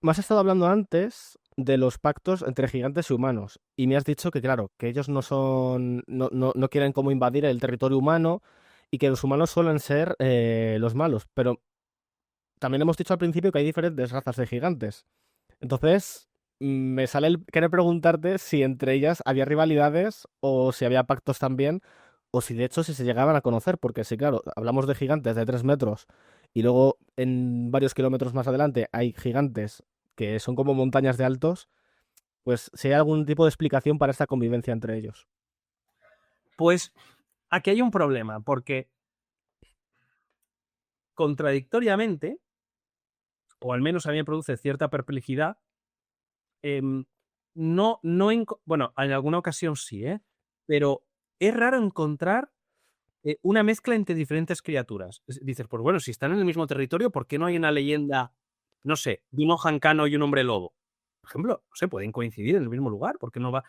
me has estado hablando antes de los pactos entre gigantes y humanos. Y me has dicho que, claro, que ellos no quieren como invadir el territorio humano y que los humanos suelen ser los malos. Pero también hemos dicho al principio que hay diferentes razas de gigantes. Entonces, me sale el querer preguntarte si entre ellas había rivalidades o si había pactos también, o si de hecho si se llegaban a conocer, porque sí, claro, hablamos de gigantes de 3 metros y luego en varios kilómetros más adelante hay gigantes que son como montañas de altos, pues si hay algún tipo de explicación para esta convivencia entre ellos. Pues aquí hay un problema, porque contradictoriamente, o al menos a mí me produce cierta perplejidad, em, bueno, en alguna ocasión sí, pero es raro encontrar una mezcla entre diferentes criaturas. Dices, pues bueno, si están en el mismo territorio, ¿por qué no hay una leyenda, no sé, de un ojancano y un hombre lobo? Por ejemplo, no sé, pueden coincidir en el mismo lugar, ¿por qué no va?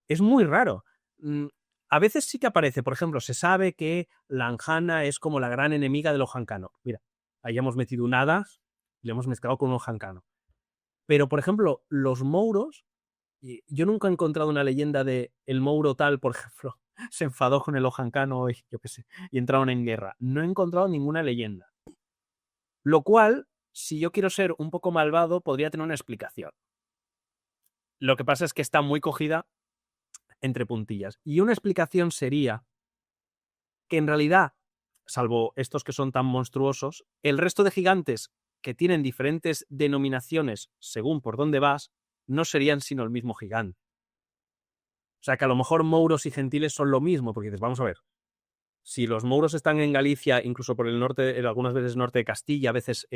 Es muy raro. Mm, A veces sí que aparece, por ejemplo, se sabe que la Anjana es como la gran enemiga del ojancano. Mira, ahí hemos metido un hada y le hemos mezclado con un ojancano. Pero, por ejemplo, los mouros, yo nunca he encontrado una leyenda de el mouro tal, por ejemplo, se enfadó con el ojancano y yo qué sé, y entraron en guerra. No he encontrado ninguna leyenda. Lo cual, si yo quiero ser un poco malvado, podría tener una explicación. Lo que pasa es que está muy cogida entre puntillas. Y una explicación sería que en realidad, salvo estos que son tan monstruosos, el resto de gigantes que tienen diferentes denominaciones según por dónde vas, no serían sino el mismo gigante. O sea que a lo mejor mouros y gentiles son lo mismo, porque dices, vamos a ver, si los mouros están en Galicia, incluso por el norte, en algunas veces norte de Castilla, a veces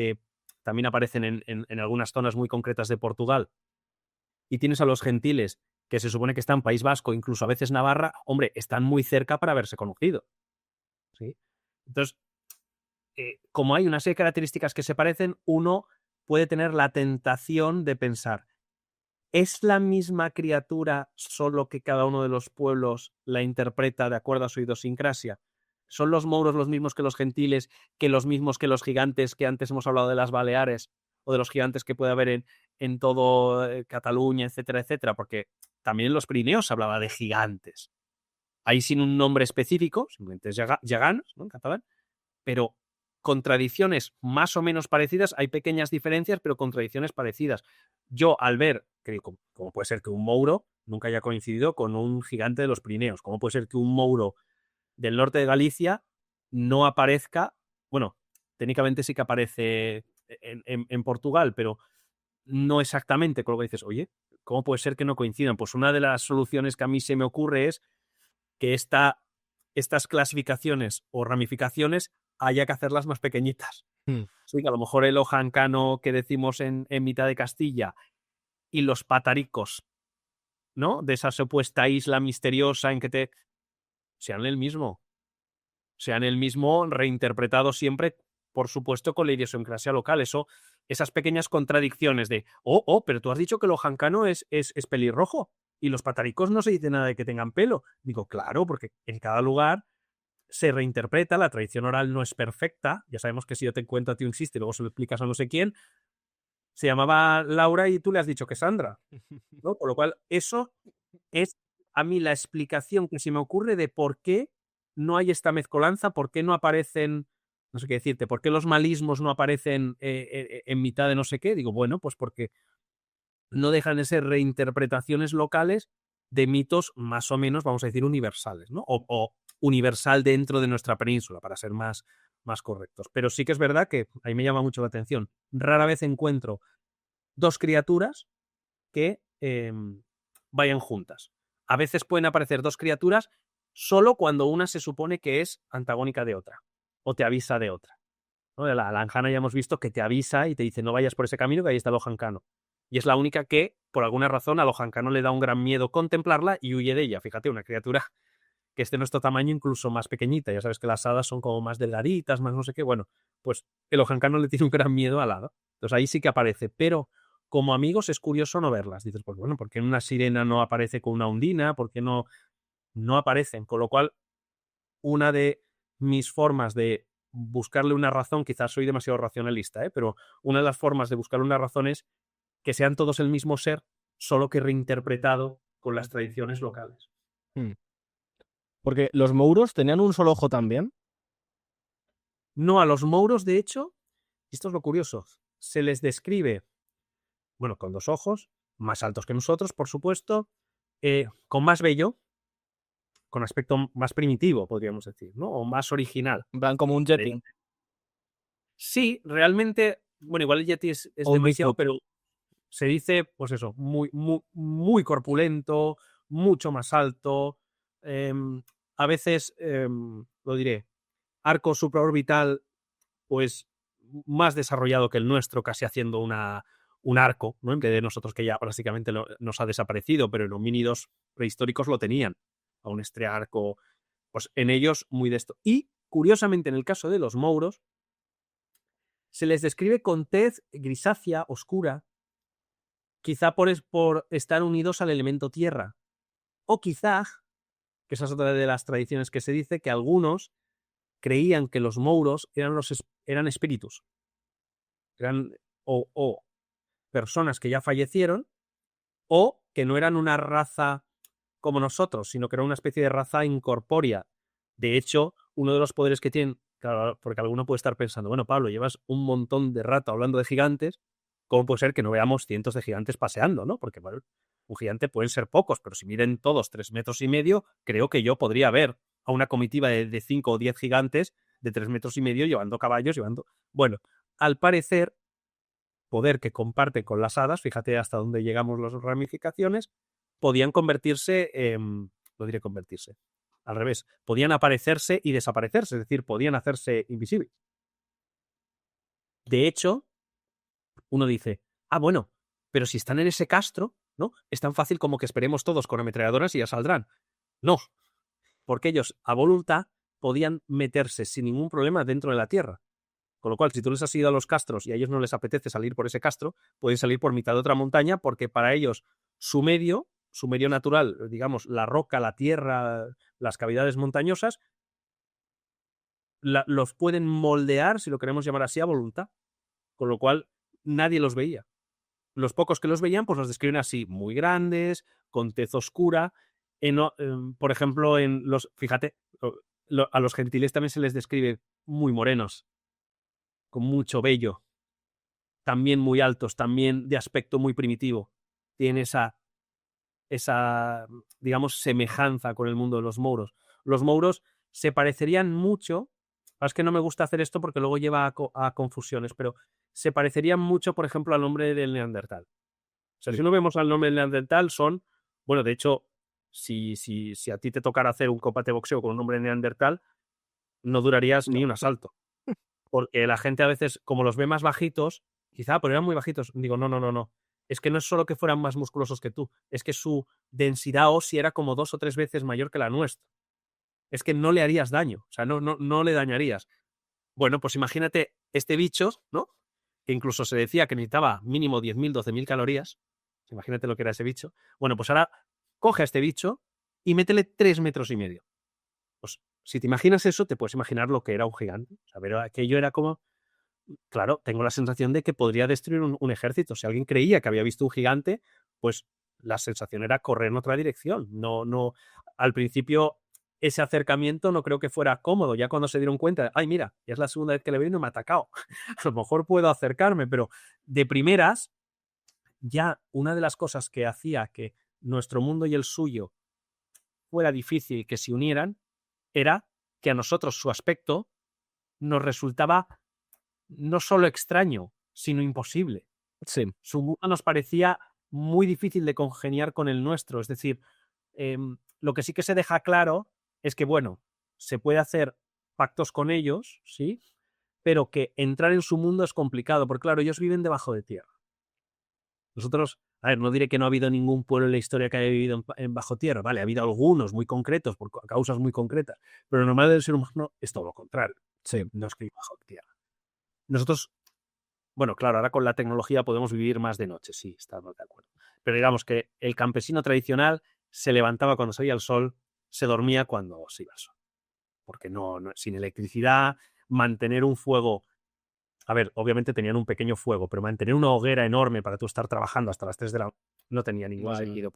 también aparecen en algunas zonas muy concretas de Portugal, y tienes a los gentiles, que se supone que están en País Vasco, incluso a veces Navarra, hombre, están muy cerca para haberse conocido. ¿Sí? Entonces, como hay una serie de características que se parecen, uno puede tener la tentación de pensar, ¿es la misma criatura, solo que cada uno de los pueblos la interpreta de acuerdo a su idiosincrasia? ¿Son los mouros los mismos que los gentiles, que los mismos que los gigantes, que antes hemos hablado de las Baleares, o de los gigantes que puede haber en todo Cataluña, etcétera, etcétera? Porque también en los Pirineos se hablaba de gigantes. Ahí sin un nombre específico, simplemente es llaganos, ¿no? En catalán, pero con tradiciones más o menos parecidas, hay pequeñas diferencias, pero con tradiciones parecidas. Yo, al ver, que como puede ser que un mouro nunca haya coincidido con un gigante de los Pirineos, cómo puede ser que un mouro del norte de Galicia no aparezca, bueno, técnicamente sí que aparece en Portugal, pero no exactamente con lo que dices, oye, ¿cómo puede ser que no coincidan? Pues una de las soluciones que a mí se me ocurre es que estas clasificaciones o ramificaciones haya que hacerlas más pequeñitas. Hmm. Sí, que a lo mejor el ojancano que decimos en mitad de Castilla y los pataricos, ¿no? De esa supuesta isla misteriosa en que sean el mismo. Sean el mismo reinterpretado siempre, por supuesto, con la idiosincrasia local. Esas pequeñas contradicciones de, pero tú has dicho que el ojancano es pelirrojo y los pataricos no se dice nada de que tengan pelo. Digo, claro, porque en cada lugar se reinterpreta, la tradición oral no es perfecta, ya sabemos que si yo te cuento a ti un chiste y luego se lo explicas a no sé quién, se llamaba Laura y tú le has dicho que Sandra, ¿no? Con lo cual, eso es a mí la explicación que se me ocurre de por qué no hay esta mezcolanza, por qué no aparecen, no sé qué decirte, por qué los malismos no aparecen en mitad de no sé qué. Digo, bueno, pues porque no dejan de ser reinterpretaciones locales de mitos más o menos, vamos a decir, universales, ¿no? O universal dentro de nuestra península, para ser más correctos. Pero sí que es verdad que ahí me llama mucho la atención. Rara vez encuentro dos criaturas que vayan juntas. A veces pueden aparecer dos criaturas solo cuando una se supone que es antagónica de otra o te avisa de otra. ¿No? La Anjana ya hemos visto que te avisa y te dice no vayas por ese camino que ahí está el Ojancano. Y es la única que, por alguna razón, al Ojancano le da un gran miedo contemplarla y huye de ella. Fíjate, una criatura que es de nuestro tamaño, incluso más pequeñita. Ya sabes que las hadas son como más delgaditas, más no sé qué. Bueno, pues el Ojancano le tiene un gran miedo al hada. Entonces ahí sí que aparece, pero como amigos es curioso no verlas. Dices, pues bueno, ¿por qué una sirena no aparece con una ondina? ¿Por qué no aparecen? Con lo cual, una de mis formas de buscarle una razón, quizás soy demasiado racionalista, pero una de las formas de buscarle una razón es que sean todos el mismo ser, solo que reinterpretado con las tradiciones locales. Porque los mouros tenían un solo ojo también. No, a los mouros, de hecho, y esto es lo curioso, se les describe, bueno, con 2 ojos, más altos que nosotros, por supuesto, con más vello, con aspecto más primitivo, podríamos decir, ¿no? O más original. Van como un Yeti. Sí, realmente, bueno, igual el Yeti es O un demasiado, Bigfoot. pero se dice, pues eso, muy corpulento, mucho más alto, a veces, lo diré, arco supraorbital, pues más desarrollado que el nuestro, casi haciendo un arco, ¿no? En vez de nosotros, que ya prácticamente nos ha desaparecido, pero en homínidos prehistóricos lo tenían, aún este arco, pues en ellos muy de esto. Y, curiosamente, en el caso de los mouros, se les describe con tez grisácea, oscura, quizá por estar unidos al elemento tierra. O quizá, que esa es otra de las tradiciones que se dice, que algunos creían que los mouros eran espíritus. Eran o personas que ya fallecieron, o que no eran una raza como nosotros, sino que era una especie de raza incorpórea. De hecho, uno de los poderes que tienen, claro, porque alguno puede estar pensando, bueno, Pablo, llevas un montón de rato hablando de gigantes, ¿cómo puede ser que no veamos cientos de gigantes paseando, no? Porque, bueno, un gigante pueden ser pocos, pero si miden todos 3,5 metros, creo que yo podría ver a una comitiva de 5 o 10 gigantes de 3,5 metros llevando caballos, llevando... Bueno, al parecer, poder que comparten con las hadas, fíjate hasta dónde llegamos las ramificaciones, podían convertirse, no diré convertirse, al revés, podían aparecerse y desaparecerse, es decir, podían hacerse invisibles. De hecho, uno dice, bueno, pero si están en ese castro, ¿no? Es tan fácil como que esperemos todos con ametralladoras y ya saldrán. No, porque ellos a voluntad podían meterse sin ningún problema dentro de la tierra. Con lo cual, si tú les has ido a los castros y a ellos no les apetece salir por ese castro, pueden salir por mitad de otra montaña, porque para ellos su medio natural, digamos, la roca, la tierra, las cavidades montañosas, los pueden moldear, si lo queremos llamar así, a voluntad. Con lo cual, nadie los veía. Los pocos que los veían, pues los describen así, muy grandes, con tez oscura. Por ejemplo, fíjate, a los gentiles también se les describe muy morenos, con mucho vello, también muy altos, también de aspecto muy primitivo. Tienen esa, digamos, semejanza con el mundo de los mouros. Los mouros se parecerían mucho, es que no me gusta hacer esto porque luego lleva a confusiones, pero se parecerían mucho, por ejemplo, al nombre del neandertal. O sea, Sí. si no vemos al nombre del neandertal, bueno, de hecho, si a ti te tocara hacer un combate de boxeo con un nombre de neandertal, no durarías ni un asalto. Porque la gente a veces, como los ve más bajitos, quizá, pero eran muy bajitos, digo, no. Es que no es solo que fueran más musculosos que tú, es que su densidad ósea era como 2 o 3 veces mayor que la nuestra. Es que no le harías daño, o sea, no le dañarías. Bueno, pues imagínate este bicho, ¿no? Que incluso se decía que necesitaba mínimo 10.000, 12.000 calorías. Imagínate lo que era ese bicho. Bueno, pues ahora coge a este bicho y métele 3,5 metros. Pues si te imaginas eso, te puedes imaginar lo que era un gigante. O sea, pero aquello era como... Claro, tengo la sensación de que podría destruir un ejército. Si alguien creía que había visto un gigante, pues la sensación era correr en otra dirección. No, al principio ese acercamiento no creo que fuera cómodo. Ya cuando se dieron cuenta, ay, mira, ya es la segunda vez que le veo y no me ha atacado. A lo mejor puedo acercarme, pero de primeras, ya una de las cosas que hacía que nuestro mundo y el suyo fuera difícil que se unieran era que a nosotros su aspecto nos resultaba no solo extraño, sino imposible. Sí. Su mundo nos parecía muy difícil de congeniar con el nuestro. Es decir, lo que sí que se deja claro es que, bueno, se puede hacer pactos con ellos, ¿sí? Pero que entrar en su mundo es complicado, porque claro, ellos viven debajo de tierra. Nosotros, a ver, no diré que no ha habido ningún pueblo en la historia que haya vivido en bajo tierra, vale, ha habido algunos muy concretos, por causas muy concretas, pero lo normal del ser humano es todo lo contrario. Sí. No es que vive bajo tierra. Nosotros, bueno, claro, ahora con la tecnología podemos vivir más de noche, sí, estamos de acuerdo. Pero digamos que el campesino tradicional se levantaba cuando salía el sol, se dormía cuando se iba el sol. Porque sin electricidad, mantener un fuego A ver, obviamente tenían un pequeño fuego, pero mantener una hoguera enorme para tú estar trabajando hasta las 3 de la no tenía ningún sentido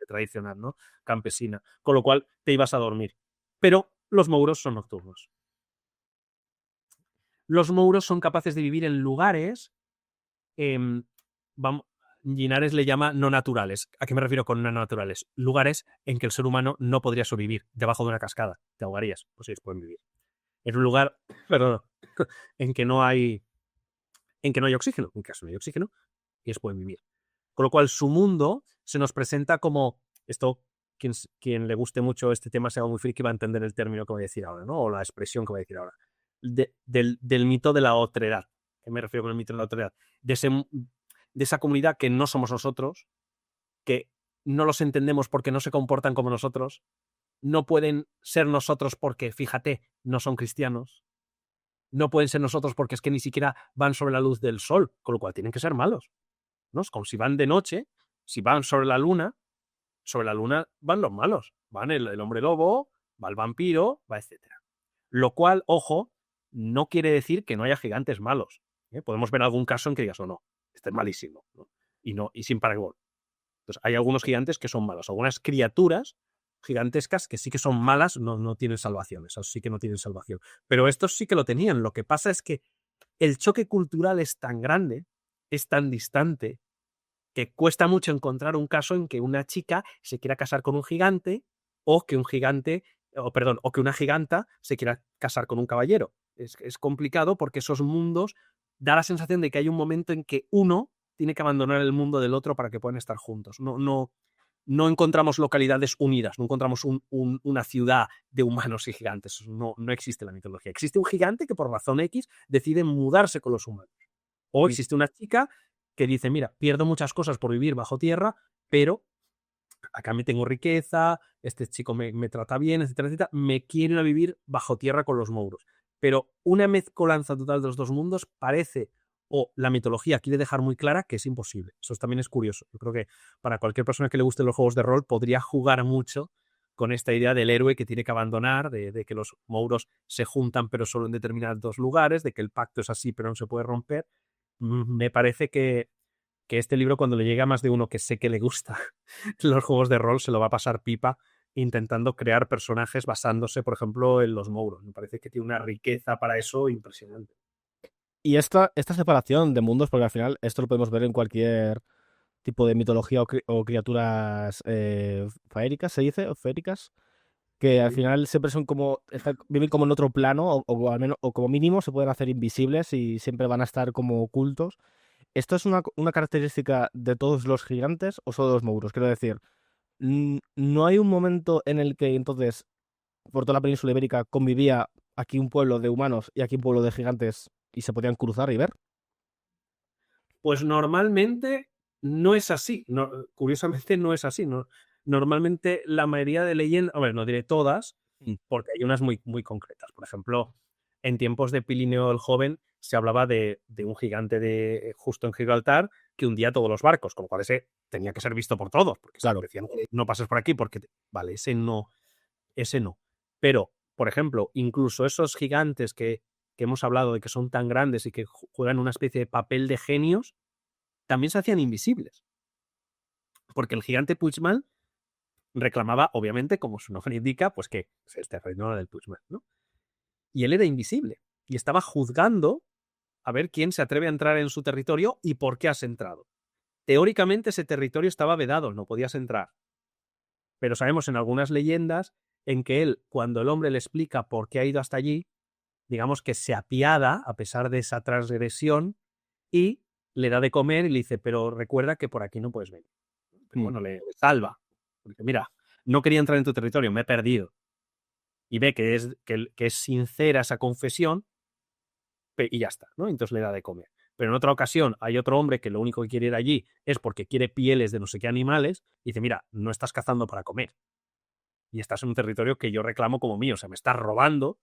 tradicional, ¿no? Campesina. Con lo cual te ibas a dormir. Pero los mouros son nocturnos. Los mouros son capaces de vivir en lugares, Linares le llama no naturales. ¿A qué me refiero con no naturales? Lugares en que el ser humano no podría sobrevivir, debajo de una cascada. Te ahogarías, pues ellos pueden vivir. Es un lugar, perdón, en que no hay oxígeno. En caso no hay oxígeno, ellos pueden vivir. Con lo cual, su mundo se nos presenta como esto. Quien le guste mucho este tema, sea muy friki, va a entender el término que voy a decir ahora, ¿no? O la expresión que voy a decir ahora. Del mito de la otredad. ¿Qué me refiero con el mito de la otredad? De esa comunidad que no somos nosotros, que no los entendemos porque no se comportan como nosotros, no pueden ser nosotros porque, fíjate, no son cristianos, no pueden ser nosotros porque es que ni siquiera van sobre la luz del sol, con lo cual tienen que ser malos, ¿no? Es como si van de noche, si van sobre la luna van los malos, van el hombre lobo, va el vampiro, va etcétera. Lo cual, ojo, no quiere decir que no haya gigantes malos. Podemos ver algún caso en que digas, no, este es malísimo, ¿no? Y sin parangón. Entonces, hay algunos gigantes que son malos, algunas criaturas gigantescas que sí que son malas, no tienen salvación, esas sí que no tienen salvación. Pero estos sí que lo tenían. Lo que pasa es que el choque cultural es tan grande, es tan distante, que cuesta mucho encontrar un caso en que una chica se quiera casar con un gigante o que o que una giganta se quiera casar con un caballero. Es complicado porque esos mundos da la sensación de que hay un momento en que uno tiene que abandonar el mundo del otro para que puedan estar juntos. No encontramos localidades unidas, no encontramos una ciudad de humanos y gigantes. No existe la mitología. Existe un gigante que por razón X decide mudarse con los humanos. O existe una chica que dice, mira, pierdo muchas cosas por vivir bajo tierra, pero acá me tengo riqueza, este chico me trata bien, etcétera, etcétera, me quiero ir a vivir bajo tierra con los mouros. Pero una mezcolanza total de los dos mundos parece, o la mitología quiere dejar muy clara que es imposible. Eso también es curioso. Yo creo que para cualquier persona que le gusten los juegos de rol podría jugar mucho con esta idea del héroe que tiene que abandonar, de que los mouros se juntan pero solo en determinados lugares, de que el pacto es así pero no se puede romper. Me parece que este libro, cuando le llegue a más de uno que sé que le gusta los juegos de rol, se lo va a pasar pipa intentando crear personajes basándose, por ejemplo, en los mouros. Me parece que tiene una riqueza para eso impresionante. Y esta separación de mundos, porque al final esto lo podemos ver en cualquier tipo de mitología o criaturas faéricas, se dice, o féricas, que al final siempre son como, viven como en otro plano, o al menos, o como mínimo se pueden hacer invisibles y siempre van a estar como ocultos. ¿Esto es una característica de todos los gigantes o solo de los mouros? Quiero decir, ¿no hay un momento en el que entonces por toda la península ibérica convivía aquí un pueblo de humanos y aquí un pueblo de gigantes y se podían cruzar y ver? Pues normalmente no es así. Curiosamente no es así. Normalmente la mayoría de leyendas, a ver, no diré todas, porque hay unas muy, muy concretas. Por ejemplo, en tiempos de Plinio el Joven se hablaba de un gigante justo en Gibraltar que hundía todos los barcos, con lo cual ese tenía que ser visto por todos, porque Claro. decían, no pases por aquí, porque vale, ese no. Pero, por ejemplo, incluso esos gigantes que hemos hablado de que son tan grandes y que juegan una especie de papel de genios, también se hacían invisibles. Porque el gigante Puigmal reclamaba, obviamente, como su nombre indica, pues que este reino era del Puigmal, ¿no? Y él era invisible. Y estaba juzgando a ver quién se atreve a entrar en su territorio y por qué has entrado. Teóricamente ese territorio estaba vedado, no podías entrar. Pero sabemos en algunas leyendas en que él, cuando el hombre le explica por qué ha ido hasta allí, digamos que se apiada a pesar de esa transgresión y le da de comer y le dice, pero recuerda que por aquí no puedes venir. Pero bueno, le salva. Porque mira, no quería entrar en tu territorio, me he perdido. Y ve que es sincera esa confesión y ya está, ¿no? Entonces le da de comer. Pero en otra ocasión hay otro hombre que lo único que quiere ir allí es porque quiere pieles de no sé qué animales y dice, mira, no estás cazando para comer. Y estás en un territorio que yo reclamo como mío, o sea, me estás robando.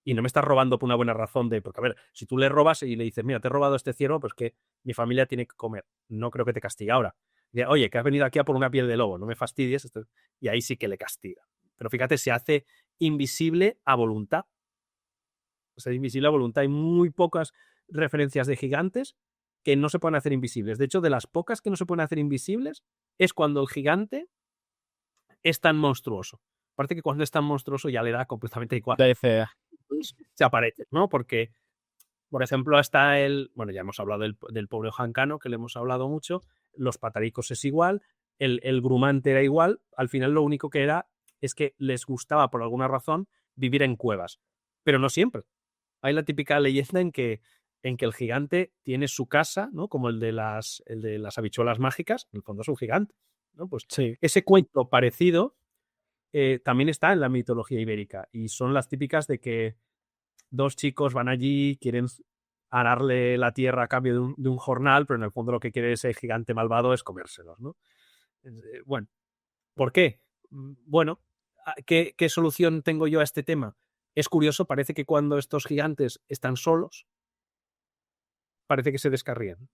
Y no me estás robando por una buena razón porque, a ver, si tú le robas y le dices, mira, te he robado este ciervo, pues que mi familia tiene que comer. No creo que te castigue ahora. Dice, oye, que has venido aquí a por una piel de lobo, no me fastidies. Y ahí sí que le castiga. Pero fíjate, se hace invisible a voluntad. O sea, invisible a voluntad. Hay muy pocas referencias de gigantes que no se pueden hacer invisibles. De hecho, de las pocas que no se pueden hacer invisibles es cuando el gigante es tan monstruoso. Parece que cuando es tan monstruoso ya le da completamente igual. Te dice, Se aparece, ¿no? Porque, por ejemplo, está bueno, ya hemos hablado del pobre Jancano, que le hemos hablado mucho, los pataricos es igual, el grumante era igual, al final lo único que era es que les gustaba, por alguna razón, vivir en cuevas, pero no siempre. Hay la típica leyenda en que el gigante tiene su casa, ¿no? Como el de las habichuelas mágicas, en el fondo es un gigante, ¿no? Pues sí, ese cuento parecido también está en la mitología ibérica y son las típicas de que dos chicos van allí, quieren ararle la tierra a cambio de un jornal, pero en el fondo lo que quiere ese gigante malvado es comérselos, ¿no? Bueno, ¿por qué? Bueno, ¿qué solución tengo yo a este tema? Es curioso, parece que cuando estos gigantes están solos, parece que se descarrían.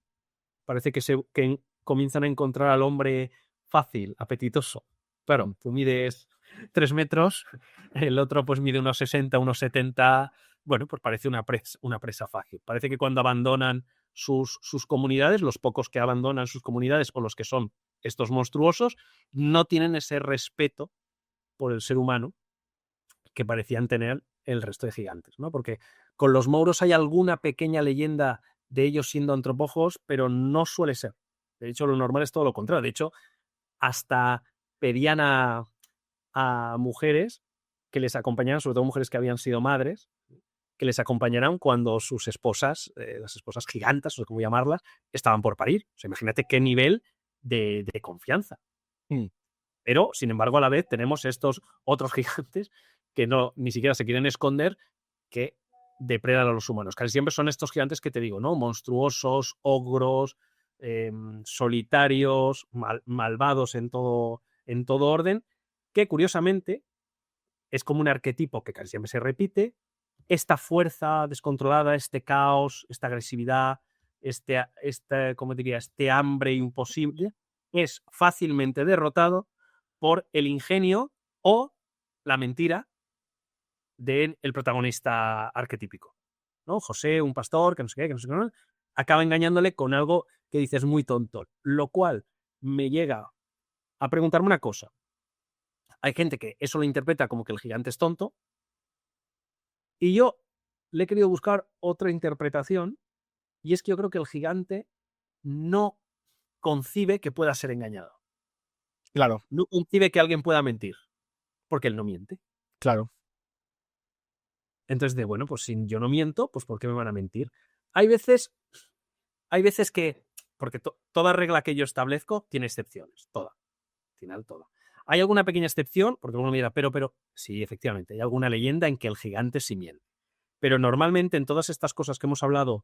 Parece que comienzan a encontrar al hombre fácil, apetitoso. Claro, tú mides 3 metros, el otro pues mide unos 60, unos 70. Bueno, pues parece una presa fácil. Parece que cuando abandonan sus comunidades, los pocos que abandonan sus comunidades o los que son estos monstruosos, no tienen ese respeto por el ser humano que parecían tener el resto de gigantes, ¿no? Porque con los mouros hay alguna pequeña leyenda de ellos siendo antropófagos, pero no suele ser. De hecho, lo normal es todo lo contrario. De hecho, hasta pedían a mujeres que les acompañaran, sobre todo mujeres que habían sido madres, que les acompañaran cuando sus esposas, las esposas gigantas, o como llamarlas, estaban por parir. O sea, imagínate qué nivel de confianza. Pero, sin embargo, a la vez tenemos estos otros gigantes que ni siquiera se quieren esconder, que depredan a los humanos. Casi siempre son estos gigantes que te digo, ¿no? Monstruosos, ogros, solitarios, malvados en todo orden, que curiosamente es como un arquetipo que casi siempre se repite. Esta fuerza descontrolada, este caos, esta agresividad, ¿cómo diría? Este hambre imposible, es fácilmente derrotado por el ingenio o la mentira del protagonista arquetípico, ¿no? José, un pastor, que no sé qué, acaba engañándole con algo que dices muy tonto, lo cual me llega a preguntarme una cosa. Hay gente que eso lo interpreta como que el gigante es tonto, y yo le he querido buscar otra interpretación, y es que yo creo que el gigante no concibe que pueda ser engañado. claro, No concibe que alguien pueda mentir, porque él no miente. claro. Entonces, bueno, pues si yo no miento, pues ¿por qué me van a mentir? Hay veces que, porque toda regla que yo establezco tiene excepciones, toda, al final toda. Hay alguna pequeña excepción, porque uno me dirá, pero, sí, efectivamente, hay alguna leyenda en que el gigante sí miente. Pero normalmente en todas estas cosas que hemos hablado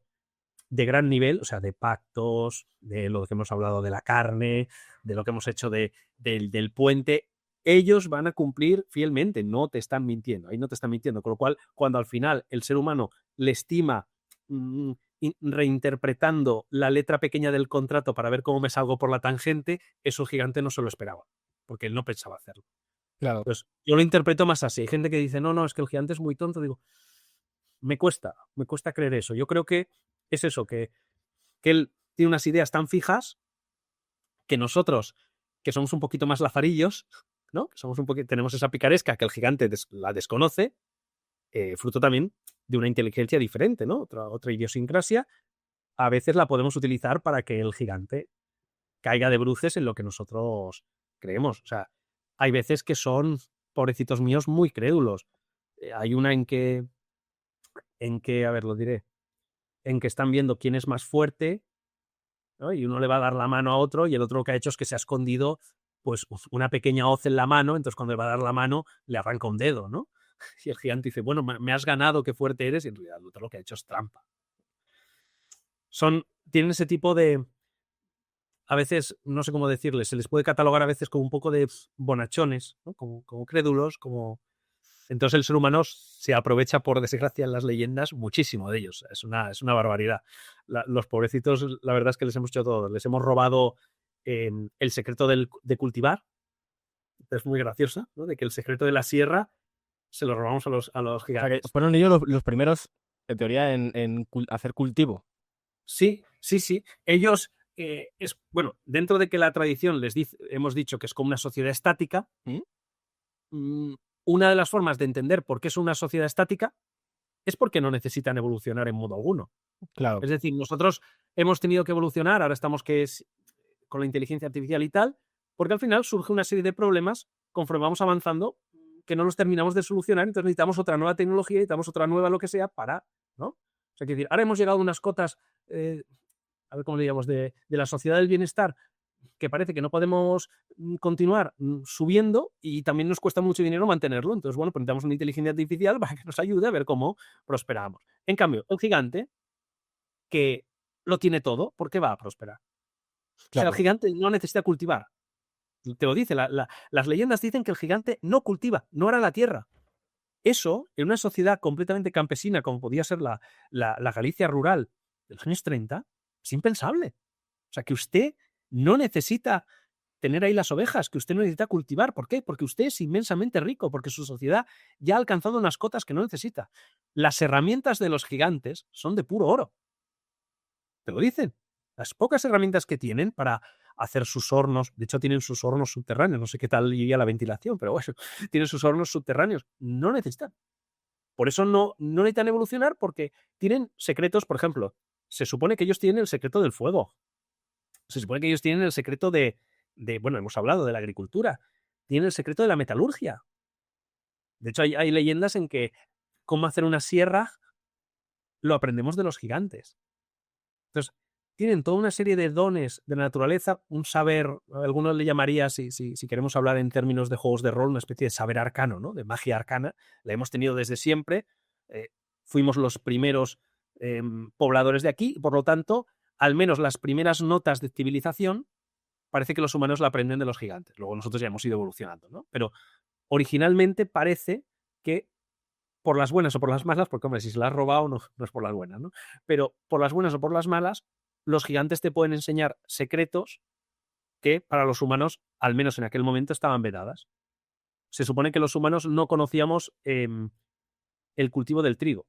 de gran nivel, o sea, de pactos, de lo que hemos hablado de la carne, de lo que hemos hecho del puente, ellos van a cumplir fielmente, no te están mintiendo, ahí no te están mintiendo. Con lo cual, cuando al final el ser humano le estima reinterpretando la letra pequeña del contrato para ver cómo me salgo por la tangente, eso el gigante no se lo esperaba, porque él no pensaba hacerlo. Claro. Entonces, yo lo interpreto más así. Hay gente que dice, no, es que el gigante es muy tonto. Digo, me cuesta creer eso. Yo creo que es eso, que él tiene unas ideas tan fijas que nosotros, que somos un poquito más lazarillos, ¿no? Que somos tenemos esa picaresca que el gigante la desconoce, fruto también de una inteligencia diferente, ¿no? Otra idiosincrasia, a veces la podemos utilizar para que el gigante caiga de bruces en lo que nosotros creemos. O sea, hay veces que son, pobrecitos míos, muy crédulos. Hay una en que, a ver, lo diré, en que están viendo quién es más fuerte, ¿no? Y uno le va a dar la mano a otro y el otro lo que ha hecho es que se ha escondido pues una pequeña hoz en la mano, entonces cuando le va a dar la mano le arranca un dedo, ¿no? Y el gigante dice, bueno, me has ganado, qué fuerte eres, y en realidad el otro lo que ha hecho es trampa. Tienen ese tipo de, a veces, no sé cómo decirles, se les puede catalogar a veces como un poco de bonachones, ¿no? Como crédulos, como... Entonces el ser humano se aprovecha, por desgracia, en las leyendas muchísimo de ellos. Es una barbaridad. Los pobrecitos, la verdad es que les hemos hecho todo. Les hemos robado el secreto de cultivar. Es muy graciosa, ¿no? De que el secreto de la sierra se lo robamos a los O sea, gigantes. que fueron ellos los primeros En teoría, hacer cultivo. Sí, sí, sí. Ellos, bueno, dentro de que la tradición hemos dicho que es como una sociedad estática, ¿Mm? una de las formas de entender por qué es una sociedad estática es porque no necesitan evolucionar en modo alguno. Claro, Es decir, nosotros hemos tenido que evolucionar, ahora estamos con la inteligencia artificial y tal, porque al final surge una serie de problemas conforme vamos avanzando que no los terminamos de solucionar, entonces necesitamos otra nueva tecnología, necesitamos otra nueva lo que sea para, ¿no? O sea, quiero decir, ahora hemos llegado a unas cotas, a ver cómo le digamos, de la sociedad del bienestar, que parece que no podemos continuar subiendo y también nos cuesta mucho dinero mantenerlo. Entonces, bueno, pues necesitamos una inteligencia artificial para que nos ayude a ver cómo prosperamos. En cambio, el gigante, que lo tiene todo, ¿por qué va a prosperar? O sea, el claro. gigante no necesita cultivar. Te lo dice, las leyendas dicen que el gigante no cultiva, no era la tierra. Eso, en una sociedad completamente campesina, como podía ser la Galicia rural de los años 30, es impensable. O sea, que usted no necesita tener ahí las ovejas, que usted no necesita cultivar. ¿Por qué? Porque usted es inmensamente rico, porque su sociedad ya ha alcanzado unas cotas que no necesita. Las herramientas de los gigantes son de puro oro. Te lo dicen. Las pocas herramientas que tienen para hacer sus hornos, de hecho tienen sus hornos subterráneos, no sé qué tal iría la ventilación, pero bueno, tienen sus hornos subterráneos, no necesitan. Por eso no necesitan evolucionar porque tienen secretos, por ejemplo, se supone que ellos tienen el secreto del fuego, se supone que ellos tienen el secreto bueno, hemos hablado de la agricultura, tienen el secreto de la metalurgia. De hecho, hay leyendas en que cómo hacer una sierra lo aprendemos de los gigantes. Entonces, tienen toda una serie de dones de la naturaleza, un saber, algunos le llamaría, si queremos hablar en términos de juegos de rol, una especie de saber arcano, ¿no? De magia arcana. La hemos tenido desde siempre. Fuimos los primeros pobladores de aquí, y por lo tanto, al menos las primeras notas de civilización, parece que los humanos la aprenden de los gigantes. Luego nosotros ya hemos ido evolucionando, ¿no? Pero originalmente parece que por las buenas o por las malas, porque hombre, si se la has robado no es por las buenas, ¿no? Pero por las buenas o por las malas, los gigantes te pueden enseñar secretos que para los humanos, al menos en aquel momento, estaban vedadas. Se supone que los humanos no conocíamos el cultivo del trigo,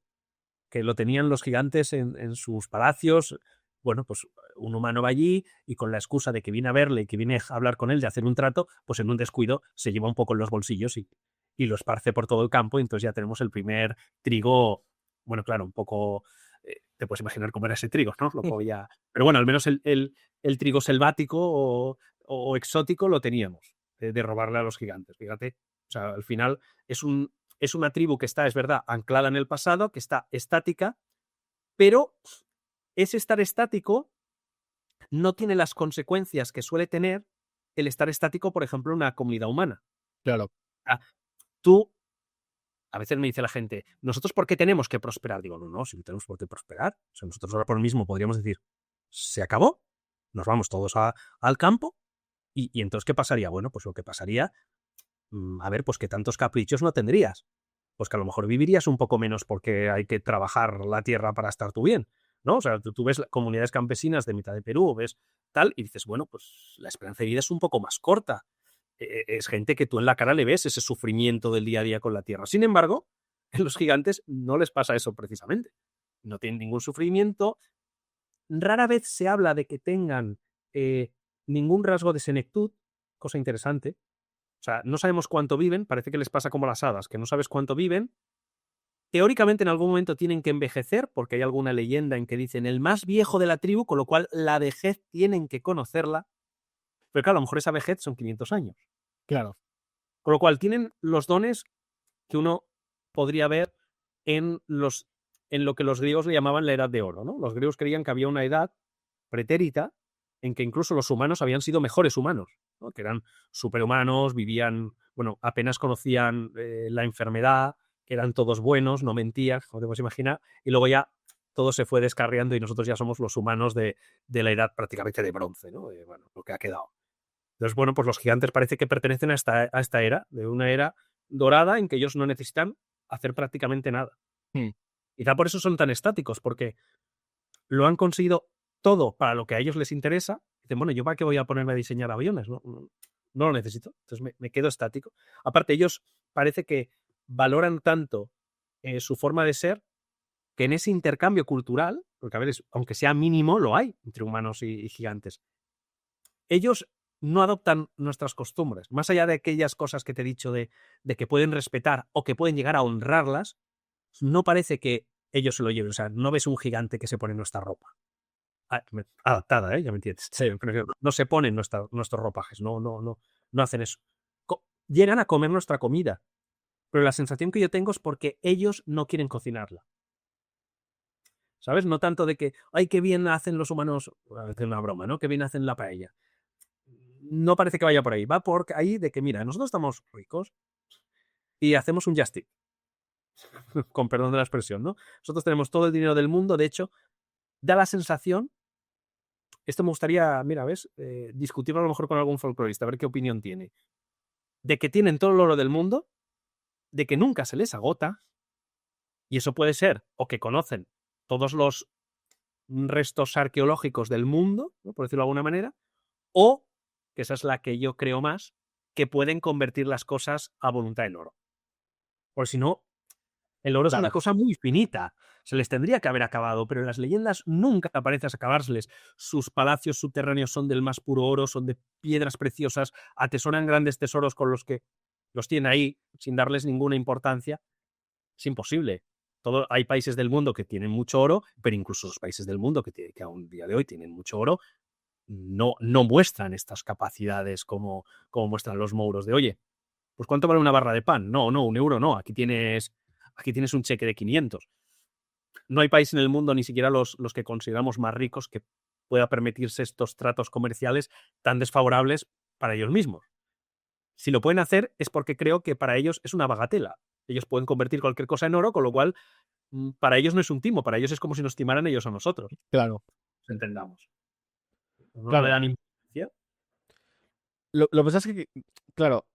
que lo tenían los gigantes en sus palacios. Bueno, pues un humano va allí y con la excusa de que viene a verle y que viene a hablar con él, de hacer un trato, pues en un descuido se lleva un poco en los bolsillos y lo esparce por todo el campo y entonces ya tenemos el primer trigo, bueno, claro, un poco, te puedes imaginar cómo era ese trigo, ¿no? Pero bueno, al menos el trigo selvático o exótico lo teníamos, de robarle a los gigantes, fíjate. O sea, al final es una tribu que está, es verdad, anclada en el pasado, que está estática, pero ese estar estático no tiene las consecuencias que suele tener el estar estático, por ejemplo, en una comunidad humana. Claro. Ah, tú, a veces me dice la gente, ¿nosotros por qué tenemos que prosperar? Digo, no, si no tenemos por qué prosperar. O sea, nosotros ahora por lo mismo podríamos decir, se acabó, nos vamos todos al campo y entonces, ¿qué pasaría? Bueno, pues lo que pasaría, a ver, pues que tantos caprichos no tendrías. Pues que a lo mejor vivirías un poco menos porque hay que trabajar la tierra para estar tú bien, ¿no? O sea, tú ves comunidades campesinas de mitad de Perú, ves tal, y dices, bueno, pues la esperanza de vida es un poco más corta. Es gente que tú en la cara le ves ese sufrimiento del día a día con la tierra. Sin embargo, en los gigantes no les pasa eso precisamente. No tienen ningún sufrimiento. Rara vez se habla de que tengan ningún rasgo de senectud, cosa interesante. O sea, no sabemos cuánto viven, parece que les pasa como a las hadas, que no sabes cuánto viven. Teóricamente en algún momento tienen que envejecer, porque hay alguna leyenda en que dicen el más viejo de la tribu, con lo cual la vejez tienen que conocerla. Pero claro, a lo mejor esa vejez son 500 años. Claro. Con lo cual tienen los dones que uno podría ver en lo que los griegos le llamaban la edad de oro, ¿no? Los griegos creían que había una edad pretérita en que incluso los humanos habían sido mejores humanos, ¿no? Que eran superhumanos, vivían, bueno, apenas conocían la enfermedad, que eran todos buenos, no mentían, como te puedes imaginar, y luego ya todo se fue descarriando y nosotros ya somos los humanos de la edad prácticamente de bronce, ¿no? Bueno, lo que ha quedado. Entonces, bueno, pues los gigantes parece que pertenecen a esta era, de una era dorada en que ellos no necesitan hacer prácticamente nada. Hmm. Quizá por eso son tan estáticos, porque lo han conseguido todo para lo que a ellos les interesa. Dicen, bueno, ¿yo para qué voy a ponerme a diseñar aviones? No lo necesito. Entonces me quedo estático. Aparte, ellos parece que valoran tanto su forma de ser que en ese intercambio cultural, porque a ver, aunque sea mínimo, lo hay entre humanos y gigantes, ellos no adoptan nuestras costumbres. Más allá de aquellas cosas que te he dicho de que pueden respetar o que pueden llegar a honrarlas, no parece que ellos se lo lleven. O sea, no ves un gigante que se pone nuestra ropa. Adaptada, ¿eh? Ya me entiendes. Sí. No se ponen nuestros ropajes, no hacen eso. Llegan a comer nuestra comida, pero la sensación que yo tengo es porque ellos no quieren cocinarla. ¿Sabes? No tanto de que, ay, qué bien hacen los humanos, a veces una broma, ¿no? Qué bien hacen la paella. No parece que vaya por ahí. Va por ahí de que, mira, nosotros estamos ricos y hacemos un just eat. Con perdón de la expresión, ¿no? Nosotros tenemos todo el dinero del mundo. De hecho, da la sensación, esto me gustaría, mira, ¿ves? Discutirlo a lo mejor con algún folclorista, a ver qué opinión tiene. De que tienen todo el oro del mundo, de que nunca se les agota, y eso puede ser, o que conocen todos los restos arqueológicos del mundo, ¿no? Por decirlo de alguna manera, o, que esa es la que yo creo más, que pueden convertir las cosas a voluntad en oro. Porque si no, el oro es una cosa muy finita. Se les tendría que haber acabado, pero en las leyendas nunca parece acabárseles. Sus palacios subterráneos son del más puro oro, son de piedras preciosas, atesoran grandes tesoros con los que los tienen ahí sin darles ninguna importancia. Es imposible. Hay países del mundo que tienen mucho oro, pero incluso los países del mundo que a un día de hoy tienen mucho oro, no muestran estas capacidades como muestran los mouros de, oye, pues ¿cuánto vale una barra de pan? No, €1 no. Aquí tienes un cheque de 500. No hay país en el mundo, ni siquiera los que consideramos más ricos, que pueda permitirse estos tratos comerciales tan desfavorables para ellos mismos. Si lo pueden hacer es porque creo que para ellos es una bagatela. Ellos pueden convertir cualquier cosa en oro, con lo cual para ellos no es un timo, para ellos es como si nos timaran ellos a nosotros. Claro. Entendamos. ¿No Claro. le dan importancia? Lo que pasa es que, claro,